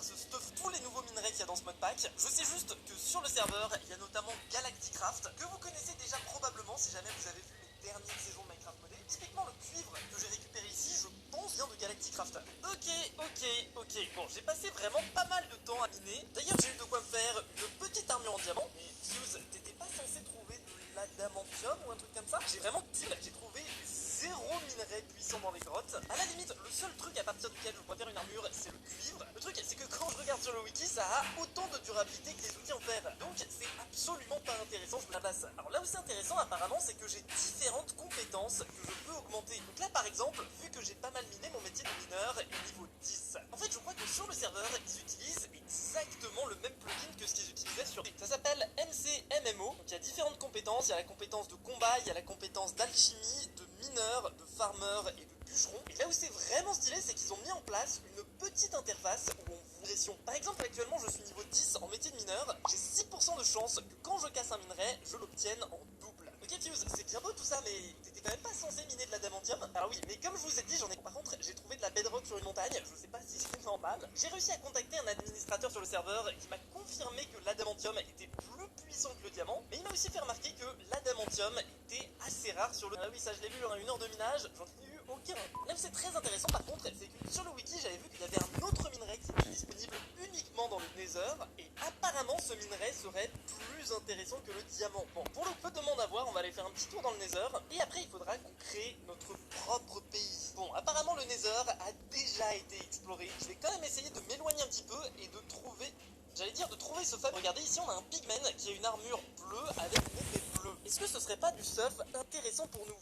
ce stuff tous les nouveaux minerais qu'il y a dans ce mod pack. Je sais juste que sur le serveur, il y a notamment Galacticraft, que vous connaissez déjà probablement si jamais vous avez vu les dernières saisons de Minecraft modé. Typiquement, le cuivre que j'ai récupéré ici, je pense vient de Galacticraft. Ok. Bon, j'ai passé vraiment pas mal de temps à miner. D'ailleurs, j'ai eu de quoi me faire une petite armure en diamant. Mais Fuse, t'étais pas censé trouver de l'adamantium ou un truc comme ça? J'ai vraiment deal, j'ai trouvé zéro minerai puissant dans les grottes. À la limite, le seul truc à partir duquel je pourrais faire une armure, c'est le cuivre. Le truc, c'est que quand je regarde sur le wiki, ça a autant de durabilité que les outils en fer. Donc, c'est absolument pas intéressant, je me la passe. Alors là où c'est intéressant, apparemment, c'est que j'ai différentes compétences que je peux augmenter. Donc là, par exemple, vu que j'ai pas mal miné, mon métier de mineur est niveau 10. En fait, je crois que sur le serveur, ils utilisent exactement le même plugin que ce qu'ils utilisaient sur... Ça s'appelle MCMMO. Donc il y a différentes compétences. Il y a la compétence de combat, il y a la compétence d'alchimie, de mineur, de farmer et de bûcheron. Et là où c'est vraiment stylé, c'est qu'ils ont mis en place une petite interface où on vous pression. Par exemple, actuellement, je suis niveau 10 en métier de mineur. J'ai 6% de chance que quand je casse un minerai, je l'obtienne en double. Ok Fuse, c'est bien beau tout ça, mais t'étais quand même pas censé miner de l'adamantium. Alors oui, mais comme je vous ai dit, j'en ai... Par contre, j'ai trouvé de la bedrock sur une montagne. Je sais pas si c'est normal. J'ai réussi à contacter un administrateur sur le serveur qui m'a confirmé que l'adamantium était plus puissant que le diamant, mais il m'a aussi fait remarquer que l'adamantium était assez rare sur le... Ah oui, ça je l'ai vu, en une heure de minage, j'en ai eu aucun. Là où c'est très intéressant par contre, c'est que sur le wiki, j'avais vu qu'il y avait un autre minerai qui était disponible uniquement dans le Nether, et apparemment ce minerai serait plus intéressant que le diamant. Bon, pour le peu de monde à voir, on va aller faire un petit tour dans le Nether, et après il faudra qu'on crée notre propre pays. Bon, apparemment le Nether a déjà été exploré. Je vais quand même essayer de m'éloigner un petit peu et de trouver... J'allais dire de trouver ce fameux... Regardez, ici on a un pigman qui a une armure bleue avec une épée bleue. Est-ce que ce serait pas du stuff intéressant pour nous?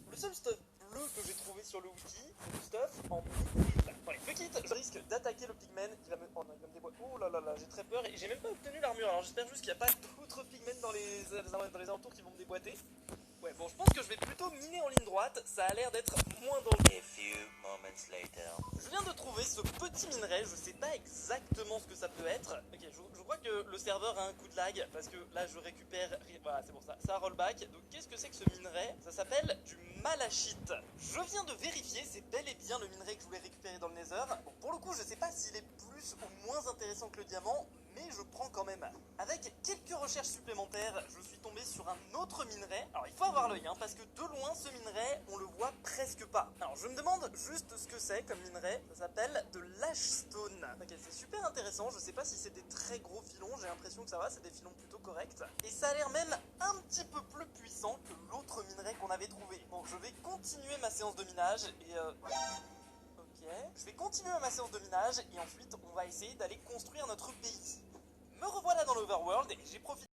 Le seul stuff bleu que j'ai trouvé sur le wiki, c'est du stuff en mithril. Bon, allez, fuck it, je risque d'attaquer le pigman qui va me... Oh non, il va me déboîter. Oh là là là, j'ai très peur et j'ai même pas obtenu l'armure. Alors j'espère juste qu'il n'y a pas d'autres pigmen dans les alentours qui vont me déboîter. Ouais, bon, je pense que je vais plutôt miner en ligne droite, ça a l'air d'être moins dangereux. Je viens de trouver ce petit minerai, je sais pas exactement ce que ça peut être. Ok, je crois que le serveur a un coup de lag, parce que là je récupère... Voilà, c'est pour ça, ça rollback. Donc qu'est-ce que c'est que ce minerai? Ça s'appelle du malachite. Je viens de vérifier, c'est bel et bien le minerai que je voulais récupérer dans le Nether. Bon, pour le coup, je sais pas s'il est plus ou moins intéressant que le diamant, mais je prends quand même. Avec quelques recherches supplémentaires, je suis tombé sur un autre minerai. Alors il faut avoir l'œil, hein, parce que de loin ce minerai, on le voit presque pas. Alors je me demande juste ce que c'est comme minerai. Ça s'appelle de l'ashstone. Ok, c'est super intéressant, je sais pas si c'est des très gros filons, j'ai l'impression que ça va, c'est des filons plutôt corrects. Et ça a l'air même un petit peu plus puissant que l'autre minerai qu'on avait trouvé. Bon, je vais continuer ma séance de minage et Ok, je vais continuer ma séance de minage et ensuite on va essayer d'aller construire notre pays. Me revoilà dans l'Overworld et j'ai profité